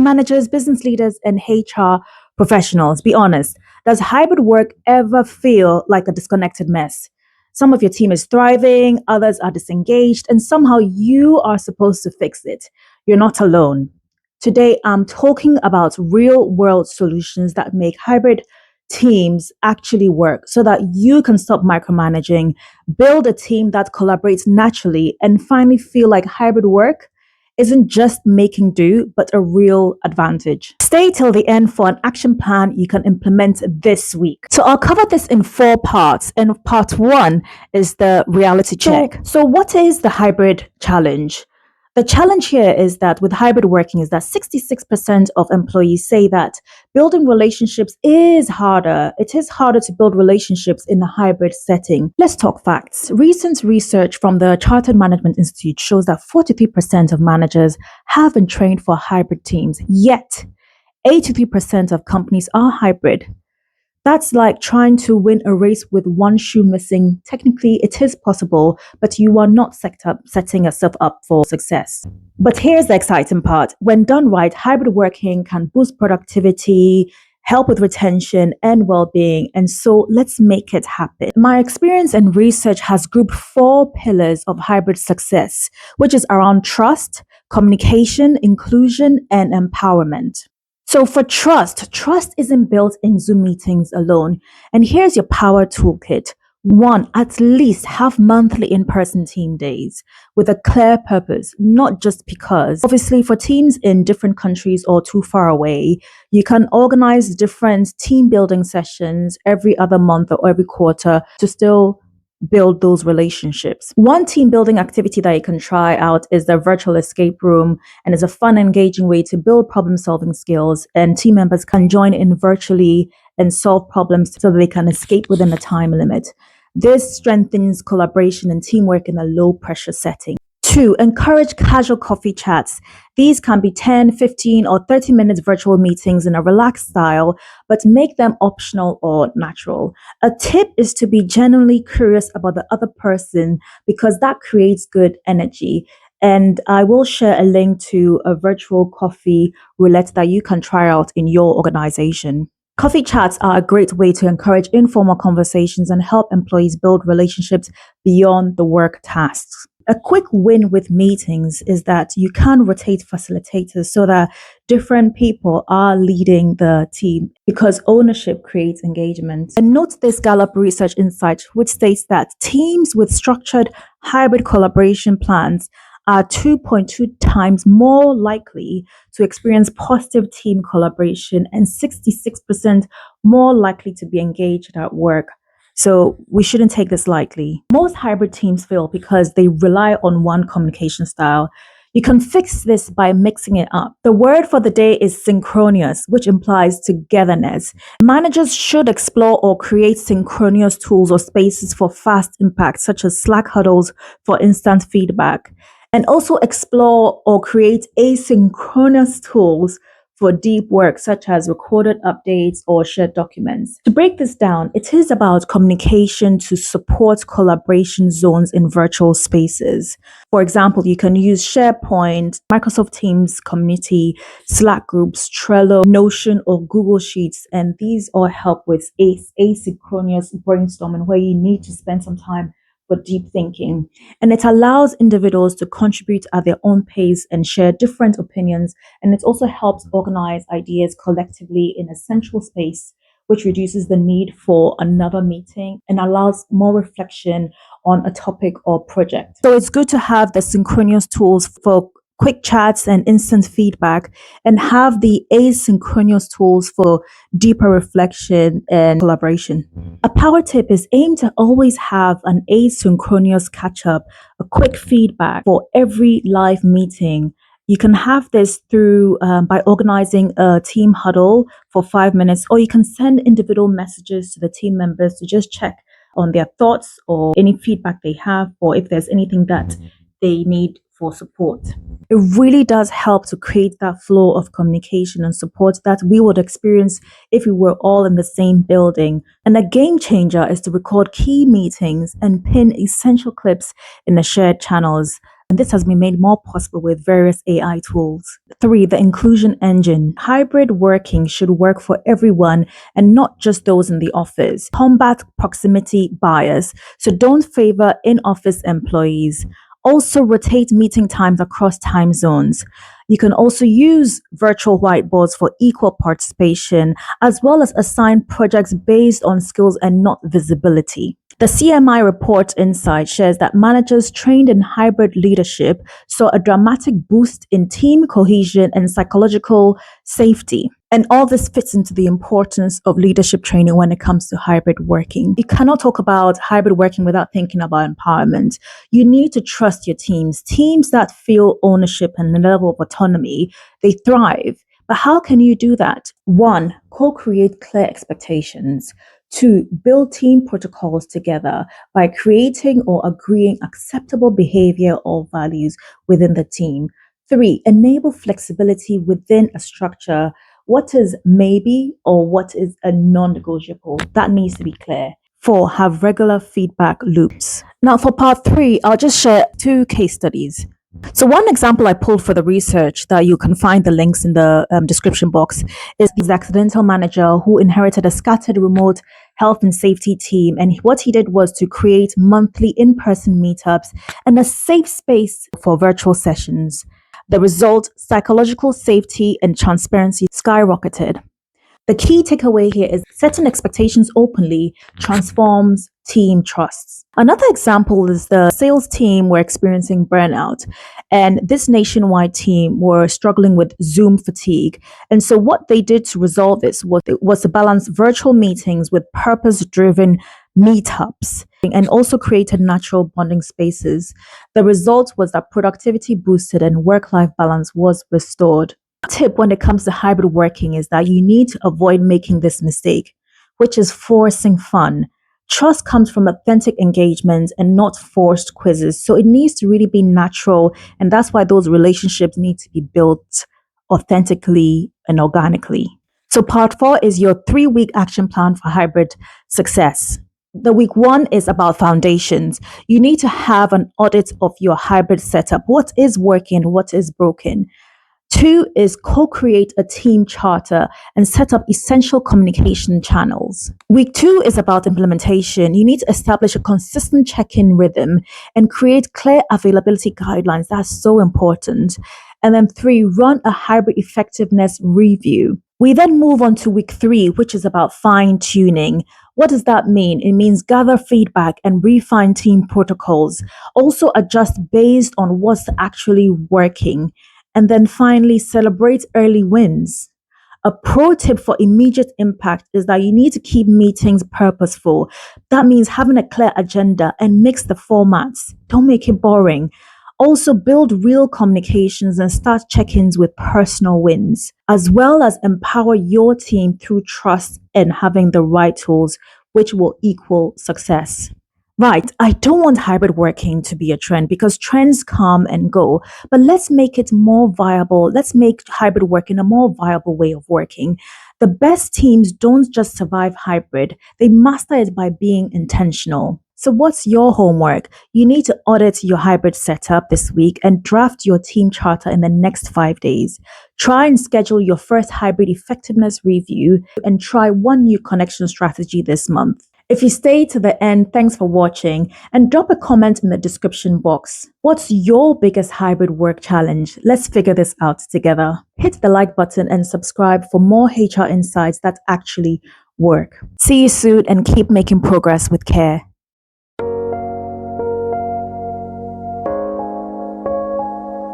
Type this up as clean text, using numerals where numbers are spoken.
managers, business leaders, and HR professionals, be honest. Does hybrid work ever feel like a disconnected mess? Some of your team is thriving, others are disengaged, and somehow you are supposed to fix it. You're not alone. Today, I'm talking about real world solutions that make hybrid teams actually work so that you can stop micromanaging, build a team that collaborates naturally, and finally feel like hybrid work isn't just making do, but a real advantage. Stay till the end for an action plan you can implement this week. So I'll cover this in 4 parts. And part 1 is the reality check. So what is the hybrid challenge? The challenge here is that with hybrid working is that 66% of employees say that building relationships is harder. It is harder to build relationships in a hybrid setting. Let's talk facts. Recent research from the Chartered Management Institute shows that 43% of managers have been trained for hybrid teams, yet 83% of companies are hybrid. That's like trying to win a race with one shoe missing. Technically, it is possible, but you are not setting yourself up for success. But here's the exciting part. When done right, hybrid working can boost productivity, help with retention and well-being. And so let's make it happen. My experience and research has grouped 4 pillars of hybrid success, which is around trust, communication, inclusion, and empowerment. So for trust isn't built in Zoom meetings alone. And here's your power toolkit. 1, at least have monthly in-person team days with a clear purpose, not just because. Obviously, for teams in different countries or too far away, you can organize different team building sessions every other month or every quarter to still build those relationships. One team building activity that you can try out is the virtual escape room, and it's a fun, engaging way to build problem solving skills, and team members can join in virtually and solve problems so that they can escape within a time limit. This strengthens collaboration and teamwork in a low pressure setting. 2, encourage casual coffee chats. These can be 10, 15, or 30 minutes virtual meetings in a relaxed style, but make them optional or natural. A tip is to be genuinely curious about the other person because that creates good energy. And I will share a link to a virtual coffee roulette that you can try out in your organization. Coffee chats are a great way to encourage informal conversations and help employees build relationships beyond the work tasks. A quick win with meetings is that you can rotate facilitators so that different people are leading the team because ownership creates engagement. And note this Gallup research insight, which states that teams with structured hybrid collaboration plans are 2.2 times more likely to experience positive team collaboration and 66% more likely to be engaged at work. So we shouldn't take this lightly. Most hybrid teams fail because they rely on one communication style. You can fix this by mixing it up. The word for the day is synchronous, which implies togetherness. Managers should explore or create synchronous tools or spaces for fast impact, such as Slack huddles for instant feedback, and also explore or create asynchronous tools for deep work, such as recorded updates or shared documents. To break this down, it is about communication to support collaboration zones in virtual spaces. For example, you can use SharePoint, Microsoft Teams community, Slack groups, Trello, Notion, or Google Sheets, and these all help with asynchronous brainstorming where you need to spend some time for deep thinking. And it allows individuals to contribute at their own pace and share different opinions. And it also helps organize ideas collectively in a central space, which reduces the need for another meeting and allows more reflection on a topic or project. So it's good to have the synchronous tools for quick chats and instant feedback, and have the asynchronous tools for deeper reflection and collaboration. A power tip is aim to always have an asynchronous catch up, a quick feedback for every live meeting. You can have this through by organizing a team huddle for 5 minutes, or you can send individual messages to the team members to just check on their thoughts or any feedback they have, or if there's anything that they need for support. It really does help to create that flow of communication and support that we would experience if we were all in the same building. And a game changer is to record key meetings and pin essential clips in the shared channels. And this has been made more possible with various AI tools. 3, the inclusion engine. Hybrid working should work for everyone and not just those in the office. Combat proximity bias. So don't favor in-office employees. Also rotate meeting times across time zones. You can also use virtual whiteboards for equal participation, as well as assign projects based on skills and not visibility. The CMI report insight shares that managers trained in hybrid leadership saw a dramatic boost in team cohesion and psychological safety. And all this fits into the importance of leadership training when it comes to hybrid working. You cannot talk about hybrid working without thinking about empowerment. You need to trust your teams. Teams that feel ownership and a level of autonomy, they thrive. But how can you do that? 1, co-create clear expectations. 2, build team protocols together by creating or agreeing acceptable behavior or values within the team. 3, enable flexibility within a structure. What is maybe or what is a non-negotiable? That needs to be clear. 4, have regular feedback loops. Now for part 3, I'll just share 2 case studies. So one example I pulled for the research that you can find the links in the description box is the accidental manager who inherited a scattered remote health and safety team. And what he did was to create monthly in-person meetups and a safe space for virtual sessions. The result, psychological safety and transparency skyrocketed. The key takeaway here is setting expectations openly transforms team trusts. Another example is the sales team were experiencing burnout, and this nationwide team were struggling with Zoom fatigue. And so what they did to resolve this was to balance virtual meetings with purpose-driven meetups and also created natural bonding spaces. The result was that productivity boosted and work-life balance was restored. Tip when it comes to hybrid working is that you need to avoid making this mistake, which is forcing fun. Trust comes from authentic engagement and not forced quizzes. So it needs to really be natural. And that's why those relationships need to be built authentically and organically. So part 4 is your 3-week action plan for hybrid success. The week 1 is about foundations. You need to have an audit of your hybrid setup. What is working? What is broken? 2 is co-create a team charter and set up essential communication channels. Week 2 is about implementation. You need to establish a consistent check-in rhythm and create clear availability guidelines. That's so important. And then 3, run a hybrid effectiveness review. We then move on to week 3, which is about fine-tuning. What does that mean? It means gather feedback and refine team protocols. Also adjust based on what's actually working. And then finally, celebrate early wins. A pro tip for immediate impact is that you need to keep meetings purposeful. That means having a clear agenda and mix the formats. Don't make it boring. Also, build real communications and start check-ins with personal wins, as well as empower your team through trust and having the right tools, which will equal success. Right, I don't want hybrid working to be a trend because trends come and go, but let's make it more viable. Let's make hybrid working a more viable way of working. The best teams don't just survive hybrid, they master it by being intentional. So what's your homework? You need to audit your hybrid setup this week and draft your team charter in the next 5 days. Try and schedule your first hybrid effectiveness review and try one new connection strategy this month. If you stay to the end, thanks for watching and drop a comment in the description box. What's your biggest hybrid work challenge? Let's figure this out together. Hit the like button and subscribe for more HR insights that actually work. See you soon and keep making progress with care.